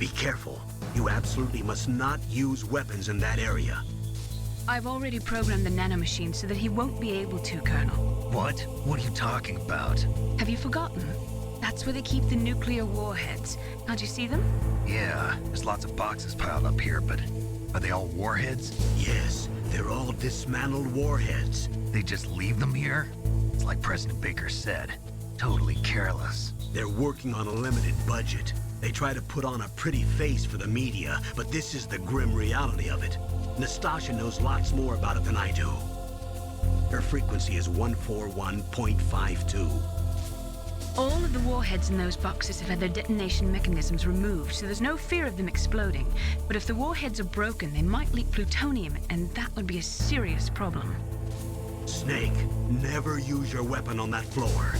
Be careful. You absolutely must not use weapons in that area. I've already programmed the nanomachine so that he won't be able to, Colonel. What? What are you talking about? Have you forgotten? That's where they keep the nuclear warheads. Can't you see them? Yeah, there's lots of boxes piled up here, but are they all warheads? Yes, they're all dismantled warheads. They just leave them here? It's like President Baker said, totally careless. They're working on a limited budget. They try to put on a pretty face for the media, but this is the grim reality of it. Nastasha knows lots more about it than I do. Her frequency is 141.52. All of the warheads in those boxes have had their detonation mechanisms removed, so there's no fear of them exploding. But if the warheads are broken, they might leak plutonium, and that would be a serious problem. Snake, never use your weapon on that floor.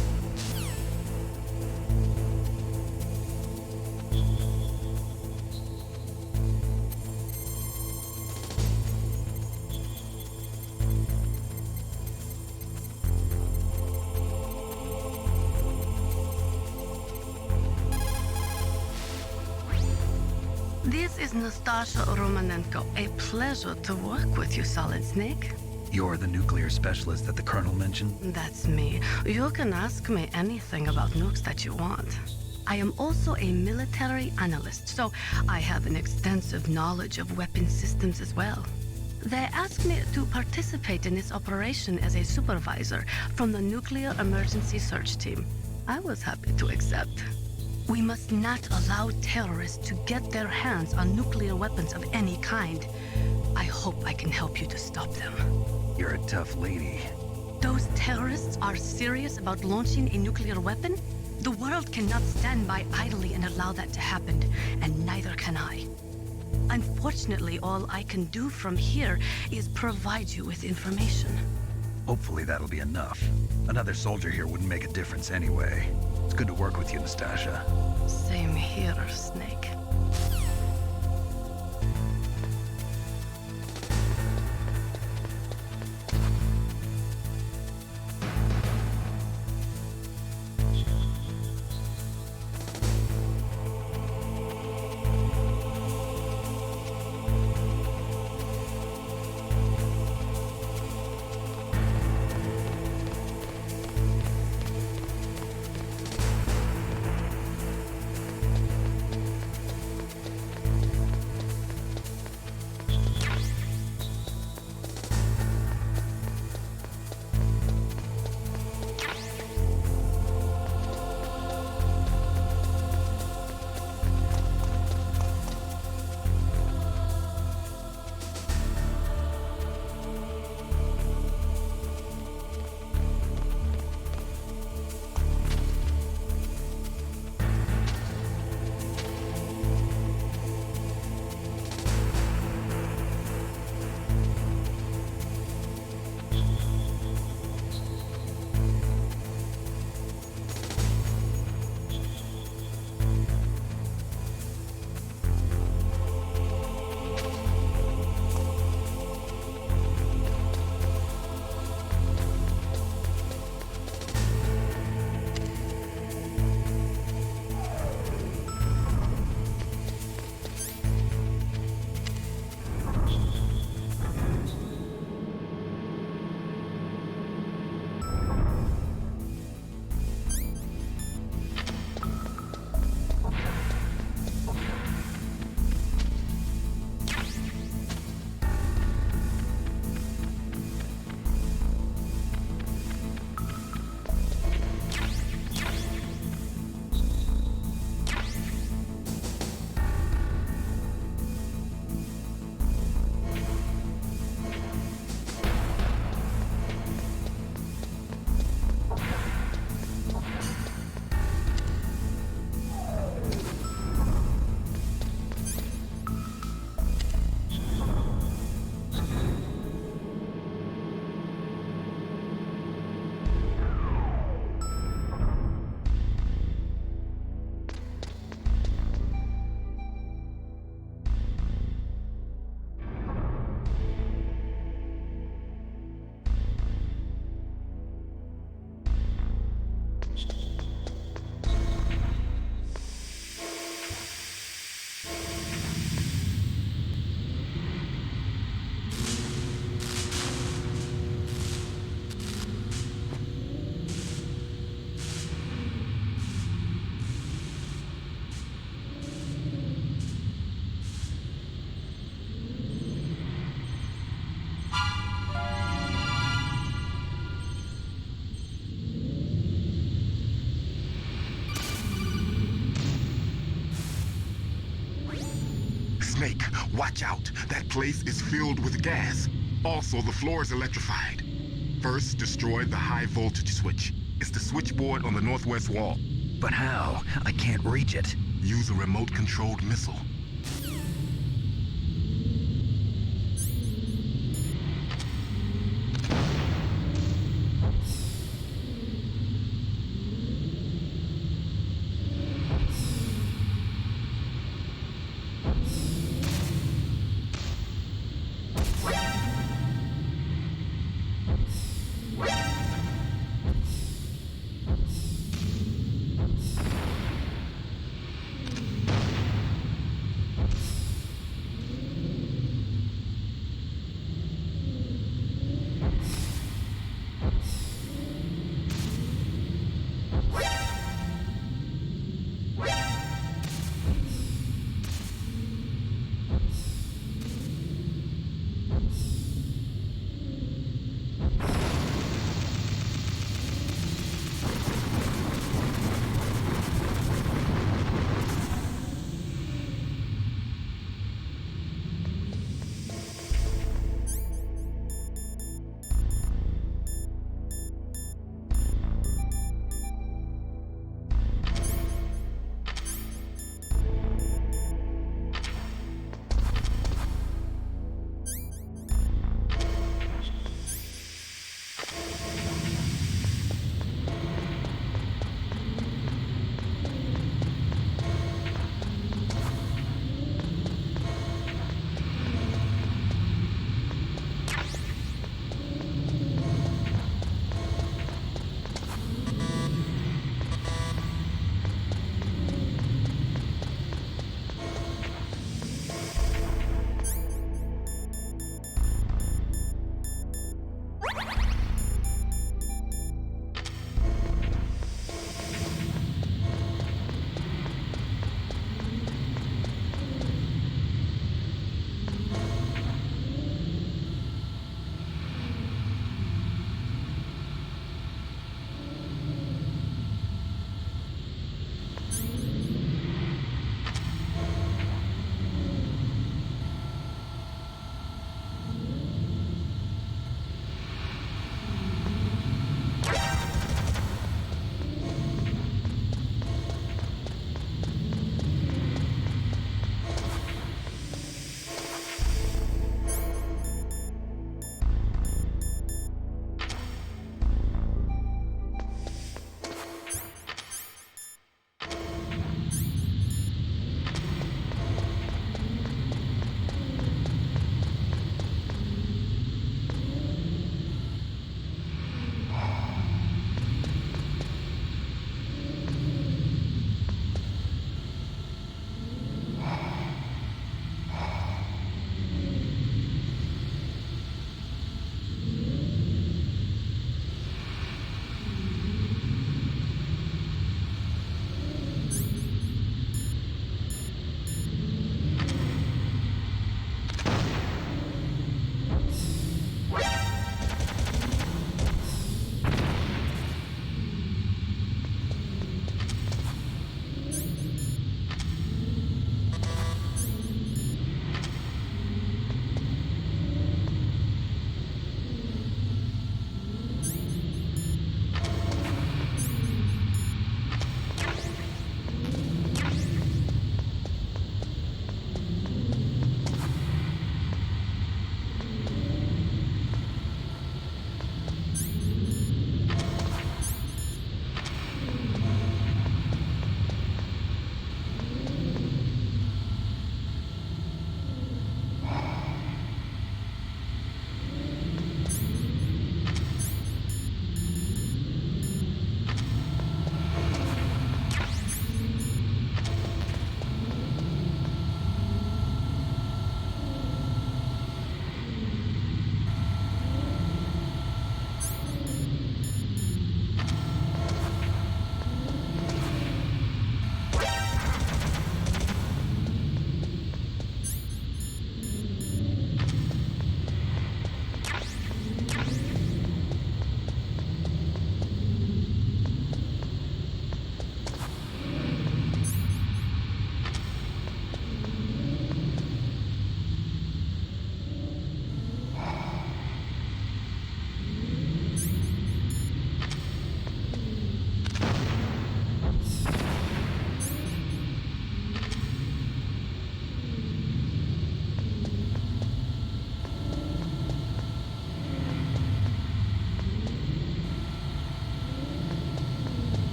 This is Nastasha Romanenko. A pleasure to work with you, Solid Snake. You're the nuclear specialist that the Colonel mentioned? That's me. You can ask me anything about nukes that you want. I am also a military analyst, so I have an extensive knowledge of weapon systems as well. They asked me to participate in this operation as a supervisor from the Nuclear Emergency Search Team. I was happy to accept. We must not allow terrorists to get their hands on nuclear weapons of any kind. I hope I can help you to stop them. You're a tough lady. Those terrorists are serious about launching a nuclear weapon? The world cannot stand by idly and allow that to happen, and neither can I. Unfortunately, all I can do from here is provide you with information. Hopefully that'll be enough. Another soldier here wouldn't make a difference anyway. It's good to work with you, Nastasha. Same here, Snake. Snake, watch out. That place is filled with gas. Also, the floor is electrified. First, destroy the high voltage switch. It's the switchboard on the northwest wall. But how? I can't reach it. Use a remote-controlled missile.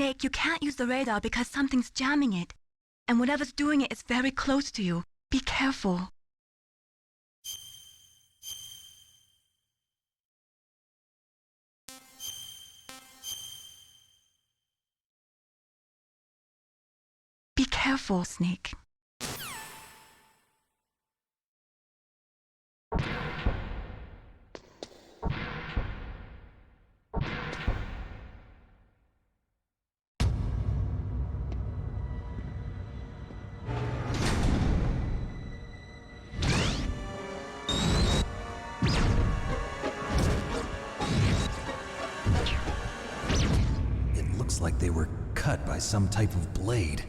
Snake, you can't use the radar because something's jamming it. And whatever's doing it is very close to you. Be careful. Be careful, Snake. It looks like they were cut by some type of blade.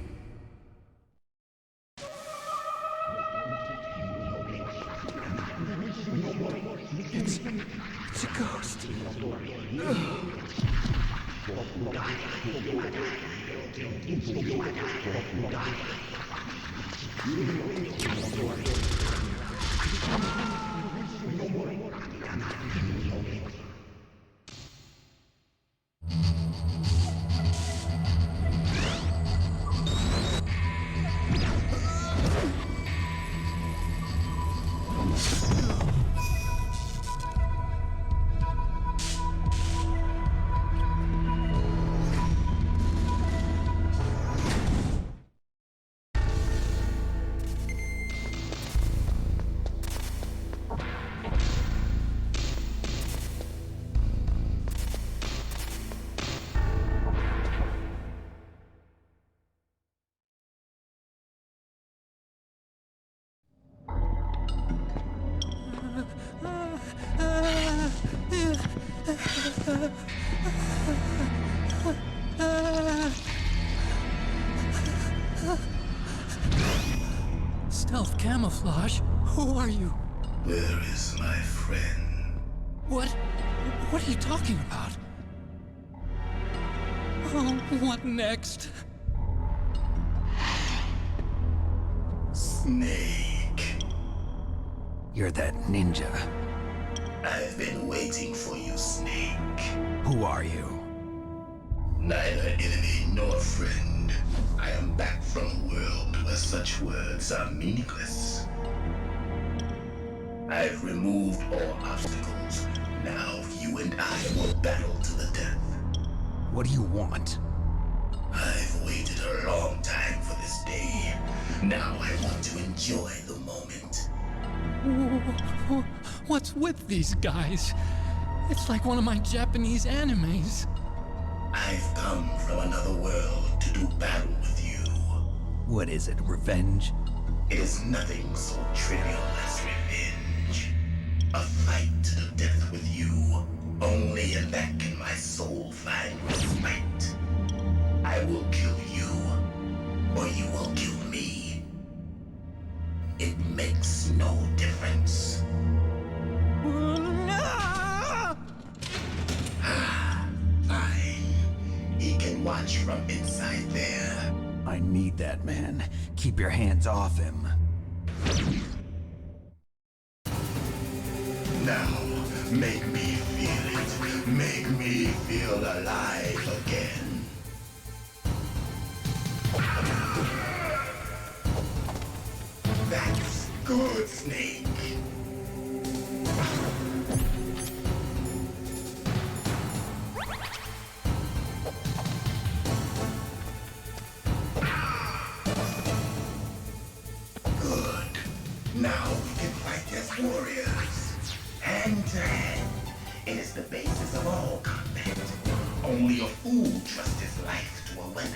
It's a ghost. Stealth camouflage? Who are you? Where is my friend? What are you talking about? Oh, what next? Snake. You're that ninja. I've been waiting for you, Snake. Who are you? Neither enemy nor friend. I am back from a world where such words are meaningless. I've removed all obstacles. Now you and I will battle to the death. What do you want? I've waited a long time for this day. Now I want to enjoy the moment. What's with these guys? It's like one of my Japanese animes. I've come from another world to do battle with you. What is it, revenge? It is nothing so trivial as revenge. A fight to the death with you. Only in that can my soul find respite. I will kill you, or you will kill me. It makes no difference. Fine. He can watch from inside there. I need that man. Keep your hands off him. Now, make me feel it. Make me feel alive again. That's good, Snake. Good. Now we can fight as warriors. Hand to hand. It is the basis of all combat. Only a fool trusts his life to a weapon.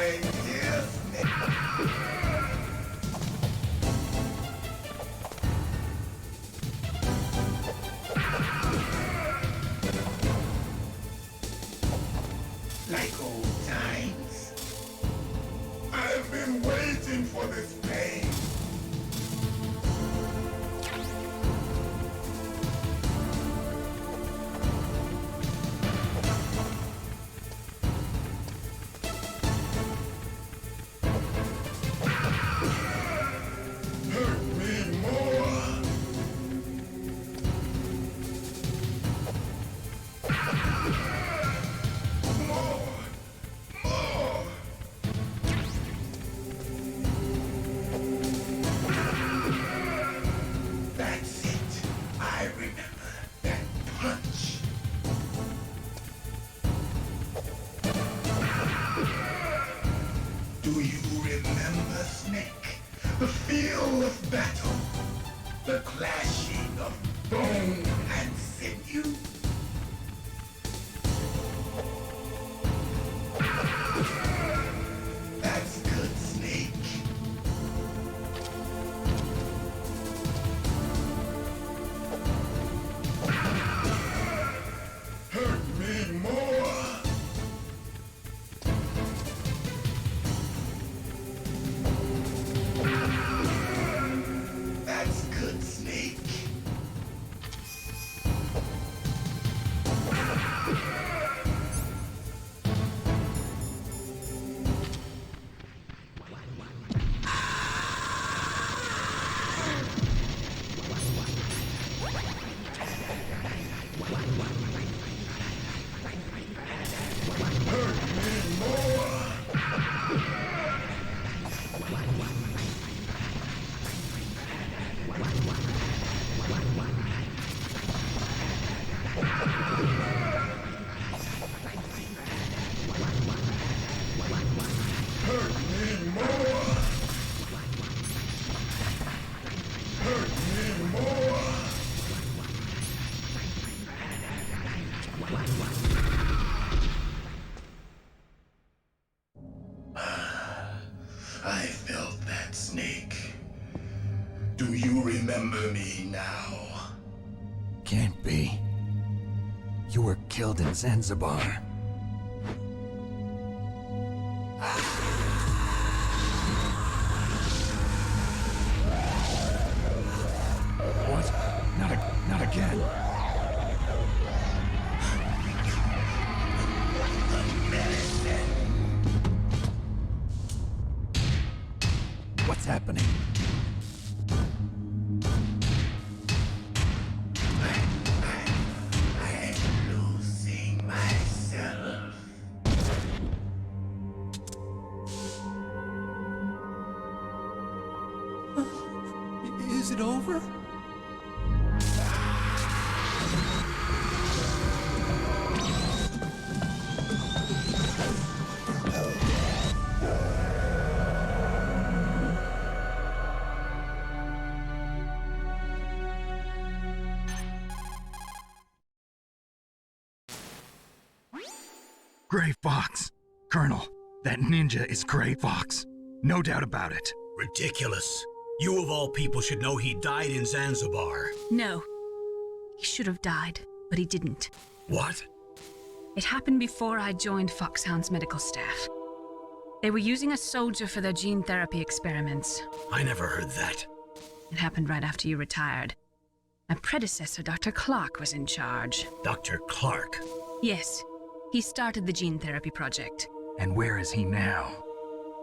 my dear Snake. Like old times. I've been waiting for this pain. Hurt me more. That's it. I remember that punch. Do you remember, Snake? The feel of battle. The clashing of bone and sinew. That's good, Snake. Hurt me more. That's good, Snake. Hurt me more. Hurt me more. Hurt me more. I felt that, Snake. Do you remember me now? Can't be. You were killed in Zanzibar. What? Not again. What's happening? I'm losing myself. Is it over? GRAYFOX! Colonel, that ninja is GRAYFOX. No doubt about it. Ridiculous. You of all people should know he died in Zanzibar. No. He should have died, but he didn't. What? It happened before I joined Foxhound's medical staff. They were using a soldier for their gene therapy experiments. I never heard that. It happened right after you retired. My predecessor, Dr. Clark, was in charge. Dr. Clark. Yes, he started the gene therapy project. And where is he now?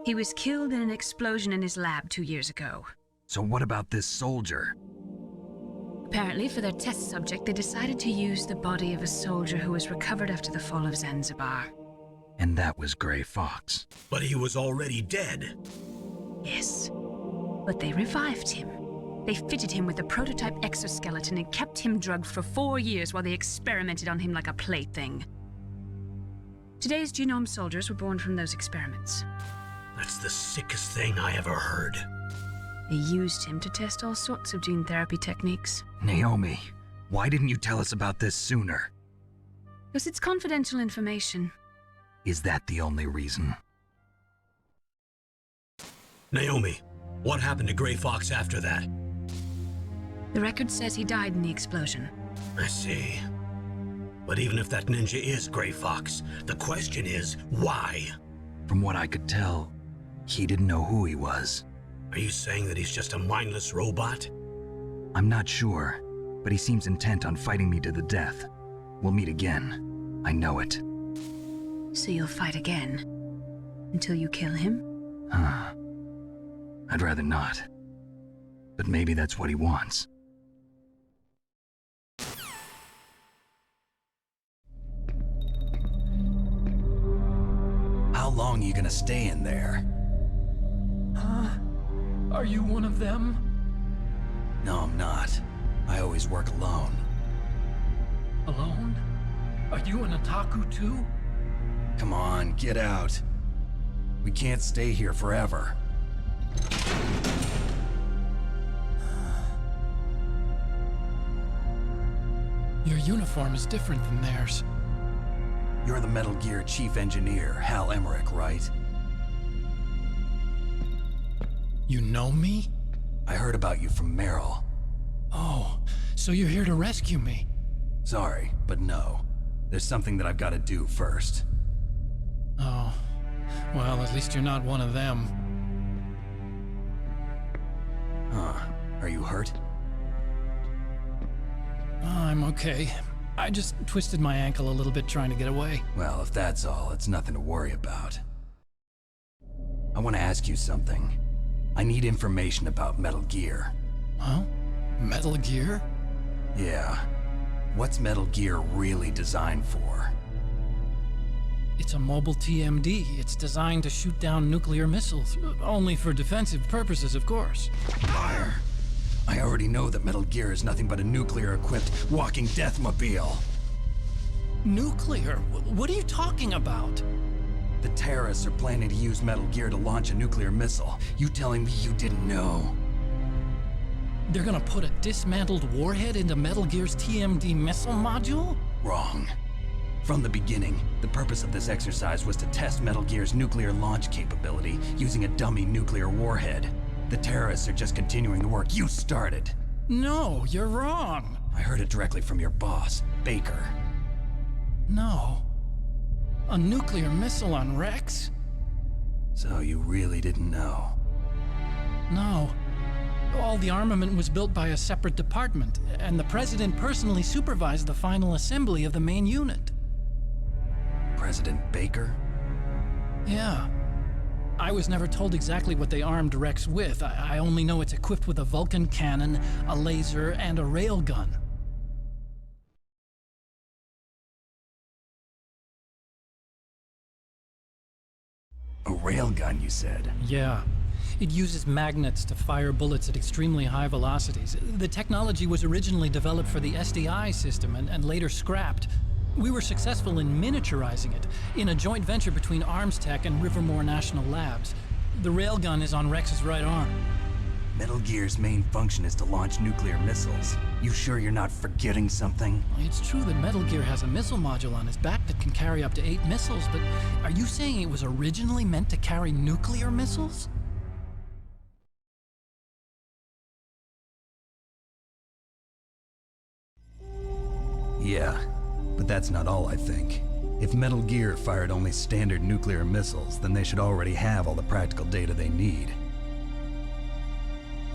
He was killed in an explosion in his lab 2 years ago. So what about this soldier? Apparently, for their test subject, they decided to use the body of a soldier who was recovered after the fall of Zanzibar. And that was GRAYFOX. But he was already dead. Yes, but they revived him. They fitted him with a prototype exoskeleton and kept him drugged for 4 years while they experimented on him like a plaything. Today's genome soldiers were born from those experiments. That's the sickest thing I ever heard. They used him to test all sorts of gene therapy techniques. Naomi, why didn't you tell us about this sooner? Because it's confidential information. Is that the only reason? Naomi, what happened to GRAYFOX after that? The record says he died in the explosion. I see. But even if that ninja is GRAYFOX, the question is, why? From what I could tell, he didn't know who he was. Are you saying that he's just a mindless robot? I'm not sure, but he seems intent on fighting me to the death. We'll meet again. I know it. So you'll fight again? Until you kill him? Huh. I'd rather not. But maybe that's what he wants. How long are you gonna stay in there? Huh? Are you one of them? No, I'm not. I always work alone. Alone? Are you an otaku too? Come on, get out. We can't stay here forever. Your uniform is different than theirs. You're the Metal Gear Chief Engineer, Hal Emmerich, right? You know me? I heard about you from Meryl. Oh, so you're here to rescue me? Sorry, but no. There's something that I've got to do first. Oh, well, at least you're not one of them. Huh. Are you hurt? I'm okay. I just twisted my ankle a little bit trying to get away. Well, if that's all, it's nothing to worry about. I want to ask you something. I need information about Metal Gear. Huh? Metal Gear? Yeah. What's Metal Gear really designed for? It's a mobile TMD. It's designed to shoot down nuclear missiles. Only for defensive purposes, of course. Liar. I already know that Metal Gear is nothing but a nuclear-equipped walking deathmobile. Nuclear? What are you talking about? The terrorists are planning to use Metal Gear to launch a nuclear missile. You telling me you didn't know? They're gonna put a dismantled warhead into Metal Gear's TMD missile module? Wrong. From the beginning, the purpose of this exercise was to test Metal Gear's nuclear launch capability using a dummy nuclear warhead. The terrorists are just continuing the work you started. No, you're wrong. I heard it directly from your boss, Baker. No. A nuclear missile on Rex? So you really didn't know? No. All the armament was built by a separate department, and the president personally supervised the final assembly of the main unit. President Baker? Yeah. I was never told exactly what they armed Rex with. I only know it's equipped with a Vulcan cannon, a laser, and a railgun. A railgun, you said? Yeah. It uses magnets to fire bullets at extremely high velocities. The technology was originally developed for the SDI system and later scrapped. We were successful in miniaturizing it in a joint venture between Arms Tech and Rivermore National Labs. The railgun is on Rex's right arm. Metal Gear's main function is to launch nuclear missiles. You sure you're not forgetting something? It's true that Metal Gear has a missile module on his back that can carry up to 8 missiles, but are you saying it was originally meant to carry nuclear missiles? Yeah, but that's not all I think. If Metal Gear fired only standard nuclear missiles, then they should already have all the practical data they need.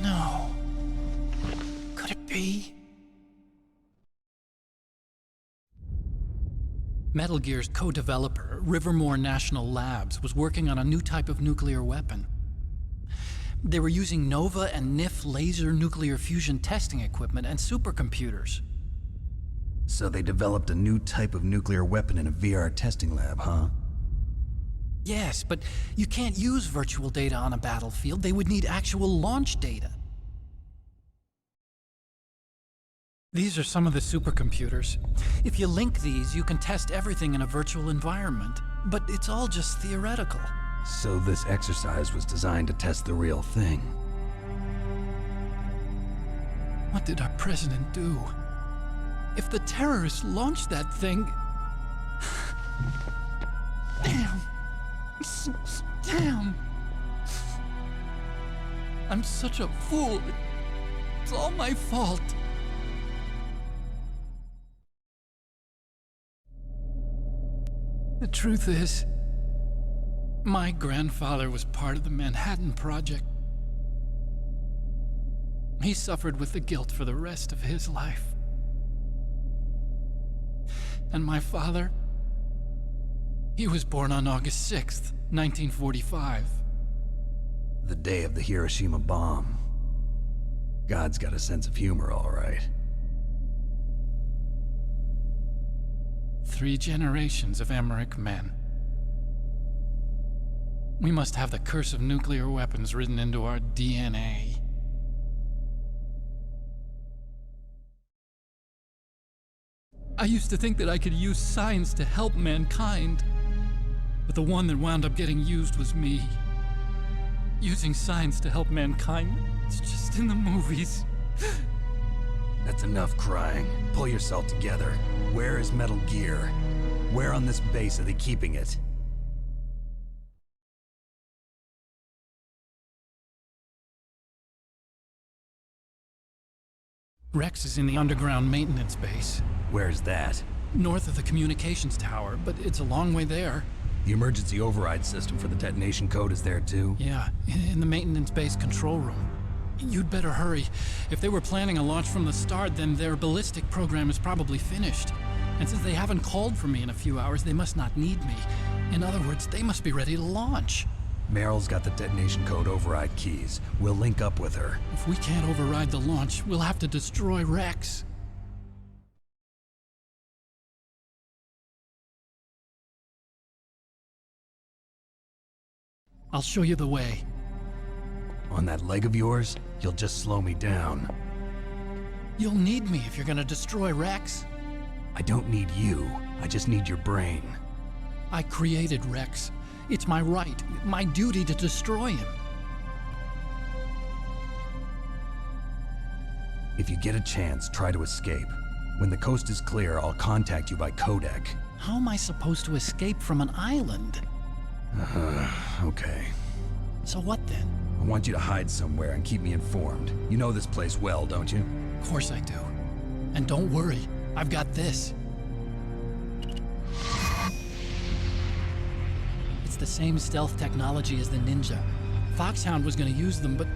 No. Could it be? Metal Gear's co-developer, Rivermore National Labs, was working on a new type of nuclear weapon. They were using NOVA and NIF laser nuclear fusion testing equipment and supercomputers. So they developed a new type of nuclear weapon in a VR testing lab, huh? Yes, but you can't use virtual data on a battlefield. They would need actual launch data. These are some of the supercomputers. If you link these, you can test everything in a virtual environment. But it's all just theoretical. So this exercise was designed to test the real thing. What did our president do? If the terrorists launched that thing... Damn. Damn. I'm such a fool. It's all my fault. The truth is, my grandfather was part of the Manhattan Project. He suffered with the guilt for the rest of his life. And my father, he was born on August 6th, 1945. The day of the Hiroshima bomb. God's got a sense of humor, all right. 3 generations of Emmerich men. We must have the curse of nuclear weapons written into our DNA. I used to think that I could use science to help mankind, but the one that wound up getting used was me. Using science to help mankind, it's just in the movies. That's enough crying. Pull yourself together. Where is Metal Gear? Where on this base are they keeping it? Rex is in the underground maintenance base. Where's that? North of the communications tower, but it's a long way there. The emergency override system for the detonation code is there too? Yeah, in the maintenance base control room. You'd better hurry. If they were planning a launch from the start, then their ballistic program is probably finished. And since they haven't called for me in a few hours, they must not need me. In other words, they must be ready to launch. Meryl's got the detonation code override keys. We'll link up with her. If we can't override the launch, we'll have to destroy Rex. I'll show you the way. On that leg of yours, you'll just slow me down. You'll need me if you're gonna destroy Rex. I don't need you. I just need your brain. I created Rex. It's my right, my duty to destroy him. If you get a chance, try to escape. When the coast is clear, I'll contact you by codec. How am I supposed to escape from an island? Okay. So what then? I want you to hide somewhere and keep me informed. You know this place well, don't you? Of course I do. And don't worry, I've got this. It's the same stealth technology as the Ninja. Foxhound was gonna use them, but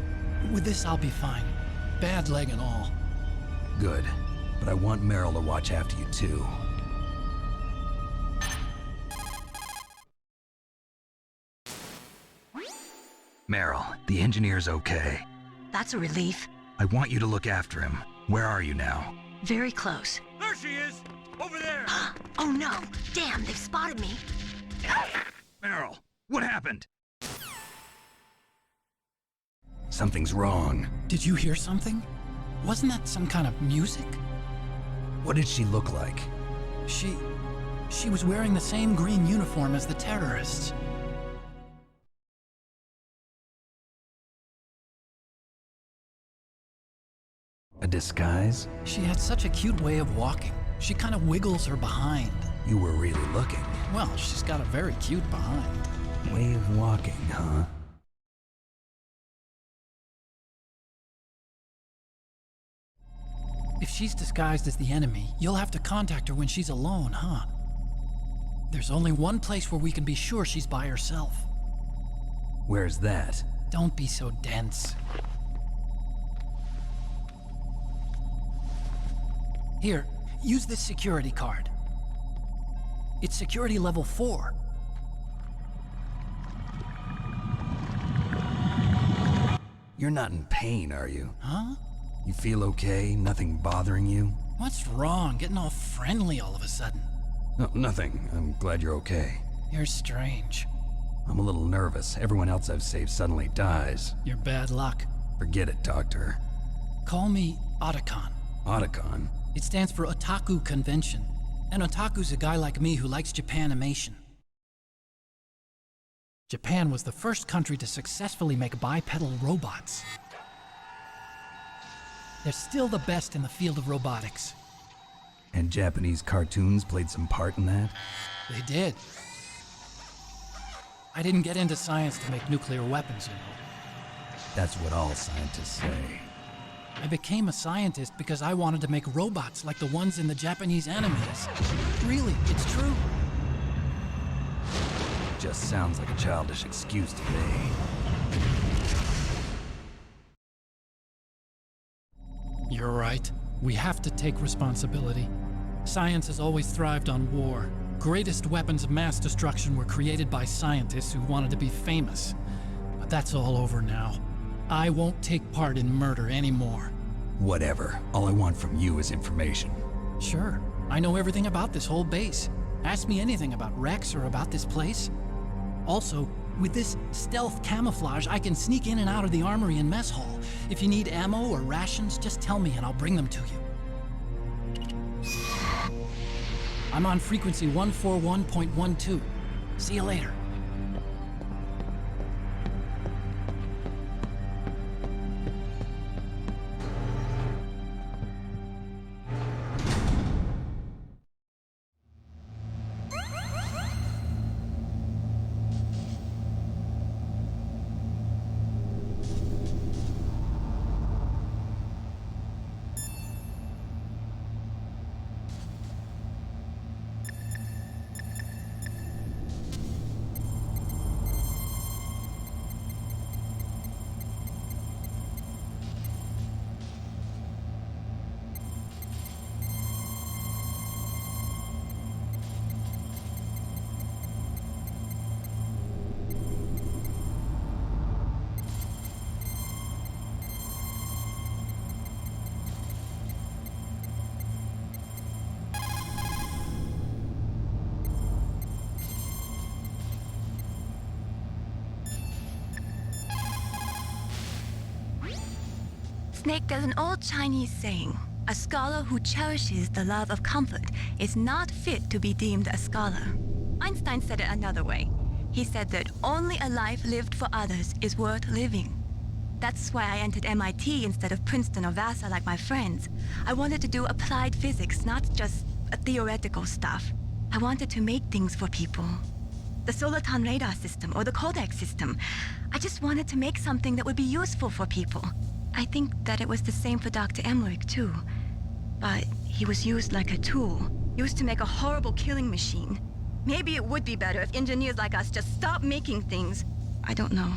with this I'll be fine. Bad leg and all. Good. But I want Meryl to watch after you too. Meryl, the engineer's okay. That's a relief. I want you to look after him. Where are you now? Very close. There she is! Over there! Oh no! Damn, they've spotted me. Meryl, what happened? Something's wrong. Did you hear something? Wasn't that some kind of music? What did she look like? She was wearing the same green uniform as the terrorists. A disguise? She had such a cute way of walking. She kind of wiggles her behind. You were really looking. Well, she's got a very cute behind. Way of walking, huh? If she's disguised as the enemy, you'll have to contact her when she's alone, huh? There's only one place where we can be sure she's by herself. Where's that? Don't be so dense. Here, use this security card. It's security level 4. You're not in pain, are you? Huh? You feel okay? Nothing bothering you? What's wrong? Getting all friendly all of a sudden. No, nothing. I'm glad you're okay. You're strange. I'm a little nervous. Everyone else I've saved suddenly dies. You're bad luck. Forget it, Doctor. Call me Otacon. Otacon? It stands for Otaku Convention. And Otaku's a guy like me who likes Japanimation. Japan was the first country to successfully make bipedal robots. They're still the best in the field of robotics. And Japanese cartoons played some part in that? They did. I didn't get into science to make nuclear weapons, you know. That's what all scientists say. I became a scientist because I wanted to make robots like the ones in the Japanese animes. Really, it's true. Just sounds like a childish excuse to me. You're right. We have to take responsibility. Science has always thrived on war. Greatest weapons of mass destruction were created by scientists who wanted to be famous. But that's all over now. I won't take part in murder anymore. Whatever. All I want from you is information. Sure. I know everything about this whole base. Ask me anything about Rex or about this place. Also, with this stealth camouflage, I can sneak in and out of the armory and mess hall. If you need ammo or rations, just tell me and I'll bring them to you. I'm on frequency 141.12. See you later. Snake, there's an old Chinese saying, a scholar who cherishes the love of comfort is not fit to be deemed a scholar. Einstein said it another way. He said that only a life lived for others is worth living. That's why I entered MIT instead of Princeton or Vassar like my friends. I wanted to do applied physics, not just theoretical stuff. I wanted to make things for people. The Soliton radar system or the Codex system. I just wanted to make something that would be useful for people. I think that it was the same for Dr. Emmerich, too. But he was used like a tool, used to make a horrible killing machine. Maybe it would be better if engineers like us just stopped making things. I don't know.